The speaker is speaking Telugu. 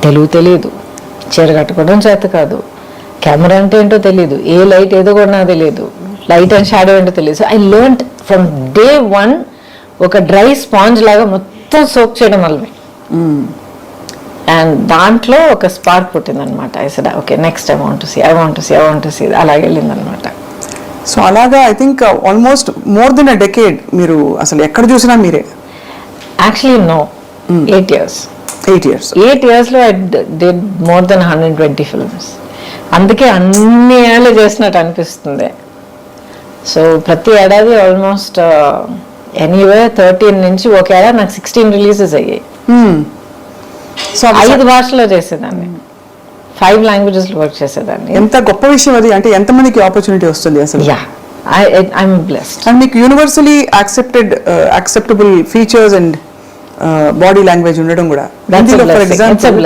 తెలుగు తెలియదు, చీర కట్టుకోవడం చేత కాదు, కెమెరా అంటే ఏంటో తెలియదు, ఏ లైట్ ఏదో కూడా నాకు తెలియదు, లైట్ అండ్ షాడో ఏంటో తెలియదు. So I learned from day 1 ఒక డ్రై స్పాంజ్ లాగా మొత్తం సోక్ చేయడం వల్లమే. అండ్ దాంట్లో ఒక స్పార్క్ పుట్టింది అనమాట. I said okay next I want to see అలాగే వెళ్ళింది అనమాట. సో అలాగా I think almost more than a decade మీరు అసలు ఎక్కడ చూసినా మీరే. Actually no, 8 years. 8 yearsలో I did more than 120 films. అందుకే అన్ని ఏళ్ళు చేసినట్టు అనిపిస్తుంది. సో ప్రతి ఏడాది ఆల్మోస్ట్ ఎనీవే 13 నుంచి ఒక ఏడాది నాకు 16 రిలీజెస్ అయ్యాయి. సో 5 భాషల్లో చేసేదాన్ని, 5 languagesలో వర్క్ చేసేదాన్ని. ఎంత గొప్ప విషయం అది. అంటే ఎంతమందికి ఆపర్చునిటీ వస్తుంది అసలు. Yeah, I'm blessed. అండ్ మీకు universally acceptable features and body language ఉండడం కూడా. That's a blessing. It's a blessing.